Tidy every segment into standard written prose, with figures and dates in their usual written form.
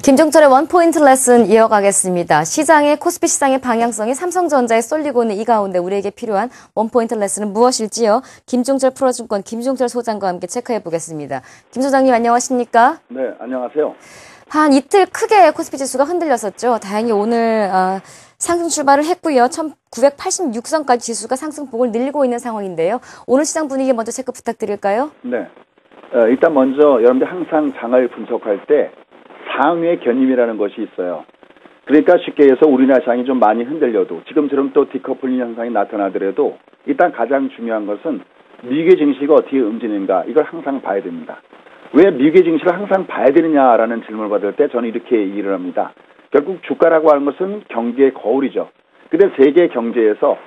김종철의 원포인트 레슨 이어가겠습니다. 코스피 시장의 방향성이 삼성전자에 쏠리고 있는 이 가운데 우리에게 필요한 원포인트 레슨은 무엇일지요? 김종철 프로증권 김종철 소장과 함께 체크해 보겠습니다. 김 소장님 안녕하십니까? 네, 안녕하세요. 한 이틀 크게 코스피 지수가 흔들렸었죠. 다행히 오늘 상승 출발을 했고요. 1986선까지 지수가 상승폭을 늘리고 있는 상황인데요. 오늘 시장 분위기 먼저 체크 부탁드릴까요? 네. 일단 먼저 여러분들 항상 장을 분석할 때 상위의 견임이라는 것이 있어요. 그러니까 쉽게 해서 우리나라 시장이 좀 많이 흔들려도 지금처럼 또 디커플링 현상이 나타나더라도 일단 가장 중요한 것은 미국의 증시가 어떻게 움직이는가 이걸 항상 봐야 됩니다. 왜 미국의 증시를 항상 봐야 되느냐라는 질문을 받을 때 저는 이렇게 얘기를 합니다. 결국 주가라고 하는 것은 경기의 거울이죠. 근데 세계 경제에서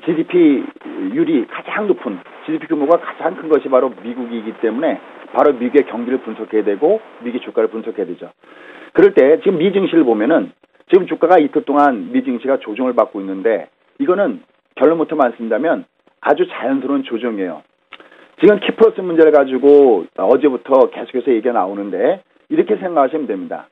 GDP율이 가장 높은 GDP 규모가 가장 큰 것이 바로 미국이기 때문에 바로 미국의 경기를 분석해야 되고 미국의 주가를 분석해야 되죠. 그럴 때 지금 미 증시를 보면은 지금 주가가 이틀 동안 미 증시가 조정을 받고 있는데 이거는 결론부터 말씀드리자면 아주 자연스러운 조정이에요. 지금 키플러스 문제를 가지고 어제부터 계속해서 얘기가 나오는데 이렇게 생각하시면 됩니다.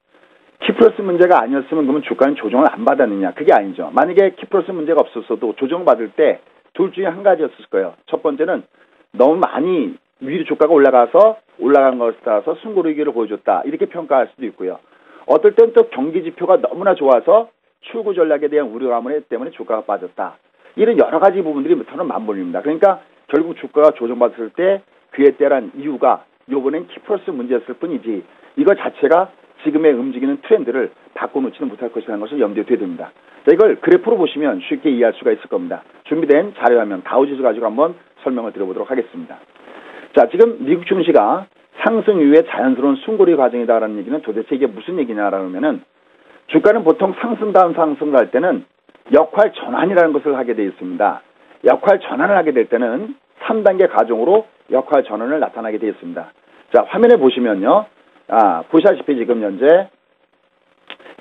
키플러스 문제가 아니었으면 그러면 주가는 조정을 안 받았느냐? 그게 아니죠. 만약에 키플러스 문제가 없었어도 조정받을 때 둘 중에 한 가지였을 거예요. 첫 번째는 너무 많이 위로 주가가 올라간 것에 따라서 숨고르기를 보여줬다. 이렇게 평가할 수도 있고요. 어떨 땐 또 경기 지표가 너무나 좋아서 출구 전략에 대한 우려감 때문에 주가가 빠졌다. 이런 여러 가지 부분들이 저는 맞물립니다. 그러니까 결국 주가가 조정받았을 때 그에 따른 이유가 이번엔 키플러스 문제였을 뿐이지 이거 자체가 지금의 움직이는 트렌드를 바꿔놓지는 못할 것이라는 것을 염두에 둬야 됩니다. 자, 이걸 그래프로 보시면 쉽게 이해할 수가 있을 겁니다. 준비된 자료화면 다우지수 가지고 한번 설명을 드려보도록 하겠습니다. 자, 지금 미국 증시가 상승 이후에 자연스러운 숨고리 과정이다라는 얘기는 도대체 이게 무슨 얘기냐라면은 주가는 보통 상승 다음 상승을 할 때는 역할 전환이라는 것을 하게 되어 있습니다. 역할 전환을 하게 될 때는 3단계 과정으로 역할 전환을 나타나게 되어 있습니다. 자, 화면에 보시면요. 보시다시피 지금 현재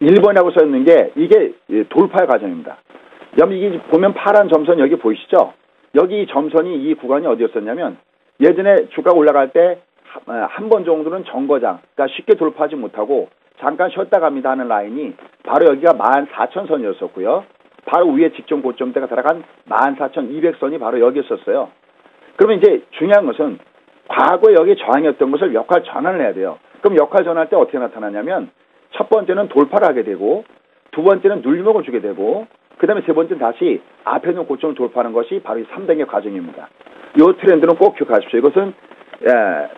1번이라고 써 있는 게 이게 돌파 과정입니다. 여기 보면 파란 점선 여기 보이시죠? 여기 점선이 이 구간이 어디였었냐면 예전에 주가가 올라갈 때 한 번 정도는 정거장, 그러니까 쉽게 돌파하지 못하고 잠깐 쉬었다 갑니다 하는 라인이 바로 여기가 14,000선이었었고요. 바로 위에 직전 고점대가 들어간 14,200선이 바로 여기였었어요. 그러면 이제 중요한 것은 과거에 여기 저항이었던 것을 역할 전환을 해야 돼요. 그럼 역할 전환할 때 어떻게 나타나냐면 첫 번째는 돌파를 하게 되고 두 번째는 눌림목을 주게 되고 그 다음에 세 번째는 다시 앞에 있는 고점을 돌파하는 것이 바로 이 3단계 과정입니다. 이 트렌드는 꼭 기억하십시오. 이것은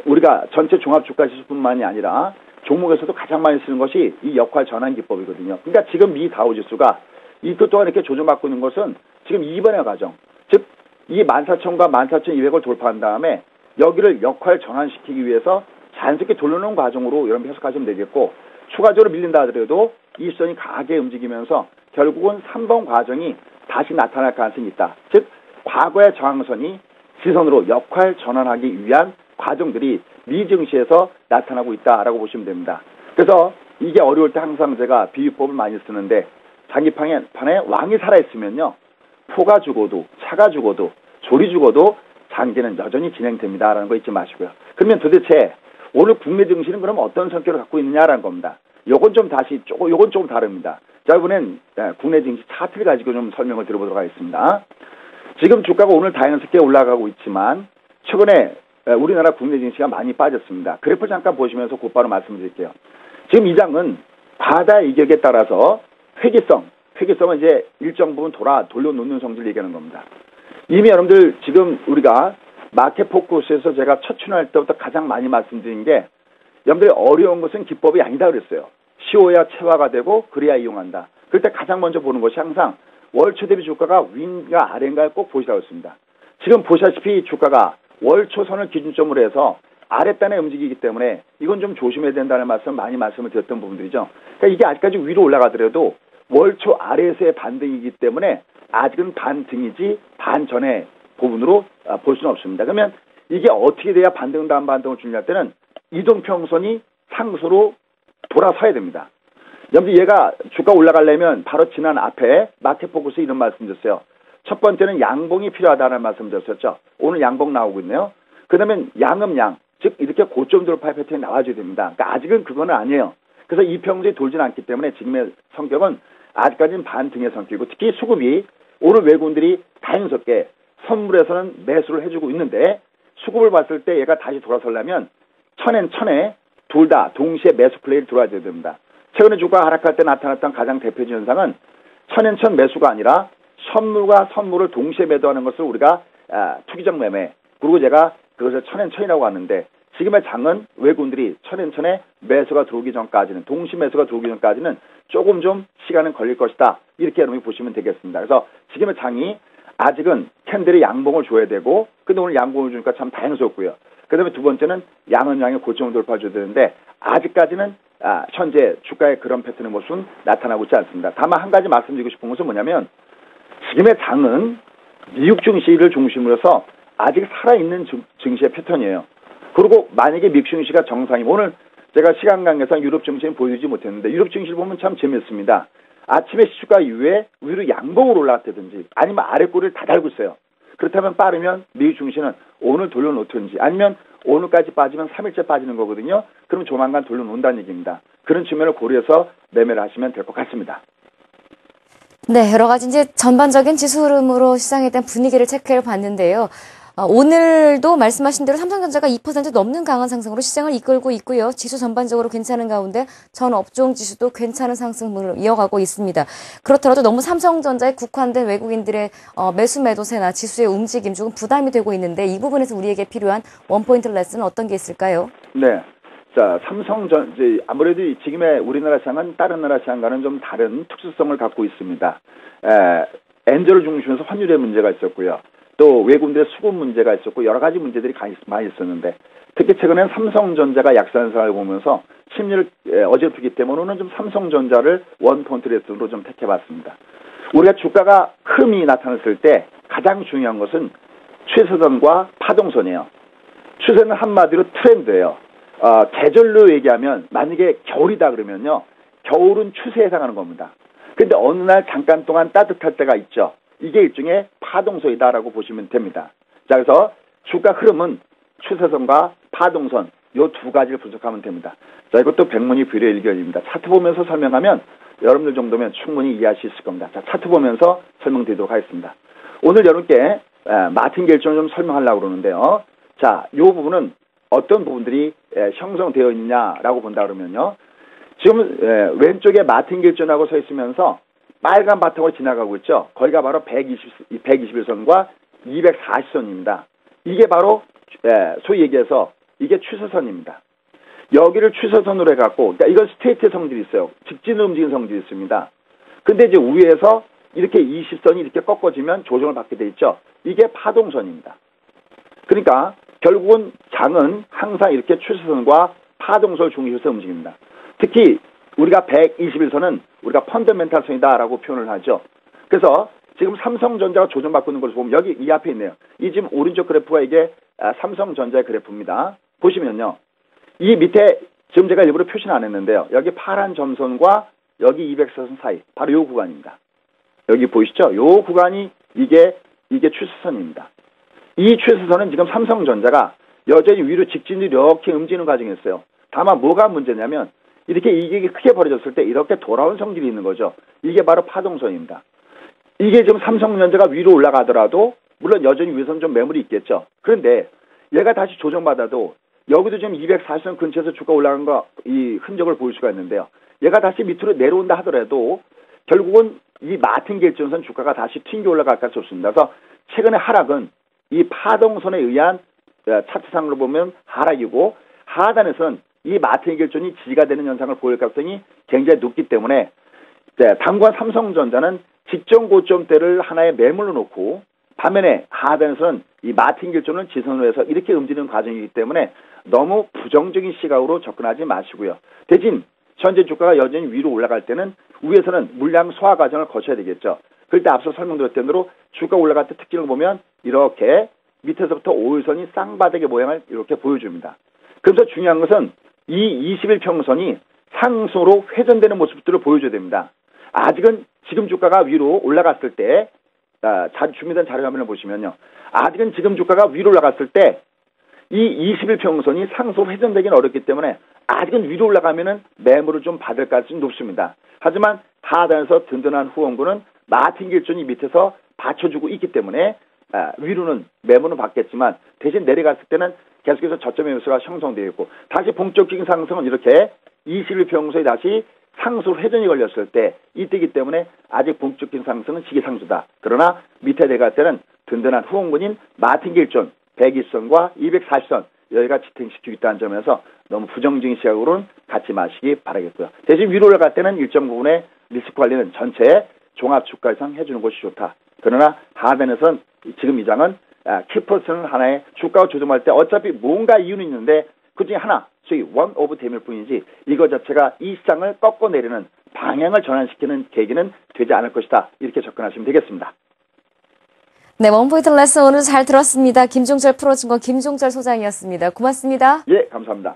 우리가 전체 종합주가지수뿐만이 아니라 종목에서도 가장 많이 쓰는 것이 이 역할 전환 기법이거든요. 그러니까 지금 미 다우지수가 이틀 동안 이렇게 조정받고 있는 것은 지금 2번의 과정, 즉 이 14,000과 14,200을 돌파한 다음에 여기를 역할 전환시키기 위해서 자연스럽게 돌려놓은 과정으로 여러분 해석하시면 되겠고 추가적으로 밀린다 하더라도 이 선이 강하게 움직이면서 결국은 3번 과정이 다시 나타날 가능성이 있다. 즉 과거의 저항선이 지선으로 역할 전환하기 위한 과정들이 미 증시에서 나타나고 있다라고 보시면 됩니다. 그래서 이게 어려울 때 항상 제가 비유법을 많이 쓰는데 장기판에 왕이 살아있으면요. 포가 죽어도 차가 죽어도 조리 죽어도 장기는 여전히 진행됩니다라는 거 잊지 마시고요. 그러면 도대체 오늘 국내 증시는 그럼 어떤 성격을 갖고 있느냐라는 겁니다. 요건 좀 다릅니다. 자, 이번엔 국내 증시 차트를 가지고 좀 설명을 드려보도록 하겠습니다. 지금 주가가 오늘 다행스럽게 올라가고 있지만 최근에 우리나라 국내 증시가 많이 빠졌습니다. 그래프 잠깐 보시면서 곧바로 말씀드릴게요. 지금 이 장은 바다 이격에 따라서 회기성은 이제 일정 부분 돌려놓는 성질을 얘기하는 겁니다. 이미 여러분들 지금 우리가 마켓 포커스에서 제가 첫 출연할 때부터 가장 많이 말씀드린 게 여러분들이 어려운 것은 기법이 아니다 그랬어요. 쉬워야 체화가 되고 그래야 이용한다. 그럴 때 가장 먼저 보는 것이 항상 월초 대비 주가가 위인가 아래인가를 꼭 보시라고 했습니다. 지금 보시다시피 주가가 월초선을 기준점으로 해서 아랫단에 움직이기 때문에 이건 좀 조심해야 된다는 많이 말씀을 드렸던 부분들이죠. 그러니까 이게 아직까지 위로 올라가더라도 월초 아래에서의 반등이기 때문에 아직은 반등이지 반전의 부분으로 볼 수는 없습니다. 그러면 이게 어떻게 돼야 반등 다음 반등을 준비할 때는 이동평선이 상수로 돌아서야 됩니다. 여러분들 얘가 주가 올라가려면 바로 지난 앞에 마켓 포커스 이런 말씀 드렸어요. 첫 번째는 양봉이 필요하다는 말씀 드렸었죠. 오늘 양봉 나오고 있네요. 그 다음에 양음양, 즉 이렇게 고점 돌파 패턴이 나와줘야 됩니다. 그러니까 아직은 그거는 아니에요. 그래서 이평선이 돌진 않기 때문에 지금의 성격은 아직까지는 반등의 성격이고 특히 수급이 오늘 외국인들이 다행스럽게 선물에서는 매수를 해주고 있는데 수급을 봤을 때 얘가 다시 돌아서려면 천에 둘 다 동시에 매수 플레이를 들어와줘야 됩니다. 최근에 주가가 하락할 때 나타났던 가장 대표적인 현상은 천 매수가 아니라 선물과 선물을 동시에 매도하는 것을 우리가 투기적 매매, 그리고 제가 그것을 천이라고 하는데 지금의 장은 외국인들이 천에 매수가 들어오기 전까지는, 동시 매수가 들어오기 전까지는 조금 좀 시간은 걸릴 것이다, 이렇게 여러분이 보시면 되겠습니다. 그래서 지금의 장이 아직은 캔들이 양봉을 줘야 되고, 근데 오늘 양봉을 주니까 참 다행스럽고요. 그 다음에 두 번째는 양의 고점을 돌파줘야 되는데 아직까지는 현재 주가의 그런 패턴의 모습은 나타나고 있지 않습니다. 다만 한 가지 말씀드리고 싶은 것은 뭐냐면 지금의 장은 미국 증시를 중심으로 해서 아직 살아있는 증시의 패턴이에요. 그리고 만약에 미국 증시가 정상이면, 오늘 제가 시간 관계상 유럽 증시는 보여주지 못했는데 유럽 증시를 보면 참 재미있습니다. 아침에 시주가 이후에 위로 양봉으로 올라갔다든지 아니면 아래 꼬리를 다 달고 있어요. 그렇다면 빠르면 미국 증시는 오늘 돌려놓든지 아니면 오늘까지 빠지면 3일째 빠지는 거거든요. 그럼 조만간 돌려놓는다는 얘기입니다. 그런 측면을 고려해서 매매를 하시면 될 것 같습니다. 네, 여러 가지 이제 전반적인 지수 흐름으로 시장에 대한 분위기를 체크해 봤는데요. 오늘도 말씀하신 대로 삼성전자가 2% 넘는 강한 상승으로 시장을 이끌고 있고요. 지수 전반적으로 괜찮은 가운데 전 업종 지수도 괜찮은 상승을 이어가고 있습니다. 그렇더라도 너무 삼성전자에 국한된 외국인들의 매수 매도세나 지수의 움직임 조금 부담이 되고 있는데 이 부분에서 우리에게 필요한 원포인트 레슨은 어떤 게 있을까요? 네. 자, 아무래도 지금의 우리나라 시장은 다른 나라 시장과는 좀 다른 특수성을 갖고 있습니다. 엔저를 중심으로 해서 환율의 문제가 있었고요. 또 외국인들의 수급 문제가 있었고 여러 가지 문제들이 많이 있었는데 특히 최근에는 삼성전자가 약세하는 상황을 보면서 심리를 어제부터기 때문에 오늘은 좀 삼성전자를 원포인트 레슨으로 좀 택해봤습니다. 우리가 주가가 흐름이 나타났을 때 가장 중요한 것은 추세선과 파동선이에요. 추세는 한마디로 트렌드예요. 계절로 얘기하면 만약에 겨울이다 그러면요, 겨울은 추세에 해당하는 겁니다. 근데 어느 날 잠깐 동안 따뜻할 때가 있죠. 이게 일종의 파동선이다라고 보시면 됩니다. 자, 그래서 주가 흐름은 추세선과 파동선 요 두 가지를 분석하면 됩니다. 자, 이것도 백문이 불여일견입니다. 차트 보면서 설명하면 여러분들 정도면 충분히 이해할 수 있을 겁니다. 자, 차트 보면서 설명드리도록 하겠습니다. 오늘 여러분께 마틴 결정을 좀 설명하려고 그러는데요. 자, 요 부분은 어떤 부분들이 형성되어 있느냐라고 본다 그러면요. 지금 왼쪽에 마틴 결정하고 서 있으면서 빨간 바탕으로 지나가고 있죠. 거기가 바로 121선과 240선입니다. 이게 바로 소위 얘기해서 이게 추세선입니다. 여기를 추세선으로 해갖고, 그러니까 이건 스트레이트 성질이 있어요. 직진으로 움직이는 성질이 있습니다. 근데 이제 위에서 이렇게 20선이 이렇게 꺾어지면 조정을 받게 돼 있죠. 이게 파동선입니다. 그러니까 결국은 장은 항상 이렇게 추세선과 파동선을 중심으로 움직입니다. 특히 우리가 121선은 우리가 펀더멘탈 선이다라고 표현을 하죠. 그래서 지금 삼성전자가 조정받고 있는 것을 보면 여기 이 앞에 있네요. 이 지금 오른쪽 그래프가 이게 삼성전자의 그래프입니다. 보시면요. 이 밑에 지금 제가 일부러 표시는 안 했는데요. 여기 파란 점선과 여기 240선 사이, 바로 이 구간입니다. 여기 보이시죠? 이 구간이 이게 추세선입니다. 이 추세선은 지금 삼성전자가 여전히 위로 직진이 이렇게 움직이는 과정이었어요. 다만 뭐가 문제냐면 이렇게 이게 크게 벌어졌을 때 이렇게 돌아온 성질이 있는 거죠. 이게 바로 파동선입니다. 이게 지금 삼성전자가 위로 올라가더라도 물론 여전히 위에서는 좀 매물이 있겠죠. 그런데 얘가 다시 조정받아도 여기도 지금 240선 근처에서 주가 올라간 거 이 흔적을 보일 수가 있는데요. 얘가 다시 밑으로 내려온다 하더라도 결국은 이 마틴 결정선 주가가 다시 튕겨 올라갈 가능성이 없습니다. 그래서 최근의 하락은 이 파동선에 의한 차트상으로 보면 하락이고, 하단에서는 이 마틴 결정이 지지가 되는 현상을 보일 가능성이 굉장히 높기 때문에 당관 삼성전자는 직전 고점대를 하나의 매물로 놓고, 반면에 하단에서는 이 마틴 결정을 지선으로 해서 이렇게 움직이는 과정이기 때문에 너무 부정적인 시각으로 접근하지 마시고요. 대신 현재 주가가 여전히 위로 올라갈 때는 위에서는 물량 소화 과정을 거쳐야 되겠죠. 그럴 때 앞서 설명드렸던 대로 주가 올라갈 때 특징을 보면 이렇게 밑에서부터 5일선이 쌍바닥의 모양을 이렇게 보여줍니다. 그래서 중요한 것은 이 21평선이 상승으로 회전되는 모습들을 보여줘야 됩니다. 아직은 지금 주가가 위로 올라갔을 때, 준비된 자료 화면을 보시면요. 아직은 지금 주가가 위로 올라갔을 때 이 21평선이 상승으로 회전되기는 어렵기 때문에 아직은 위로 올라가면은 매물을 좀 받을 가능성이 높습니다. 하지만 하단에서 든든한 후원군은 마틴 길존이 밑에서 받쳐주고 있기 때문에 위로는 매물은 받겠지만 대신 내려갔을 때는 계속해서 저점 매수가 형성되어 있고 다시 본격적인 상승은 이렇게 21 평소에 다시 상승 회전이 걸렸을 때 이때이기 때문에 아직 본격적인 상승은 시기상조다. 그러나 밑에 내려갈 때는 든든한 후원군인 마틴 길존 120선과 240선 여기가 지탱시키고 있다는 점에서 너무 부정적인 시각으로는 갖지 마시기 바라겠고요. 대신 위로 올라갈 때는 일정 부분의 리스크 관리는 전체 종합 주가 이상 해주는 것이 좋다. 그러나 하단에서는 지금 이 장은 키퍼스는 하나의 주가가 조정할 때 어차피 뭔가 이유는 있는데 그중에 하나 소위 원 오브 댐일 뿐이지 이거 자체가 이 시장을 꺾어내리는 방향을 전환시키는 계기는 되지 않을 것이다. 이렇게 접근하시면 되겠습니다. 네, 원포인트 레슨 오늘 잘 들었습니다. 김종철 프로증권 김종철 소장이었습니다. 고맙습니다. 예, 감사합니다.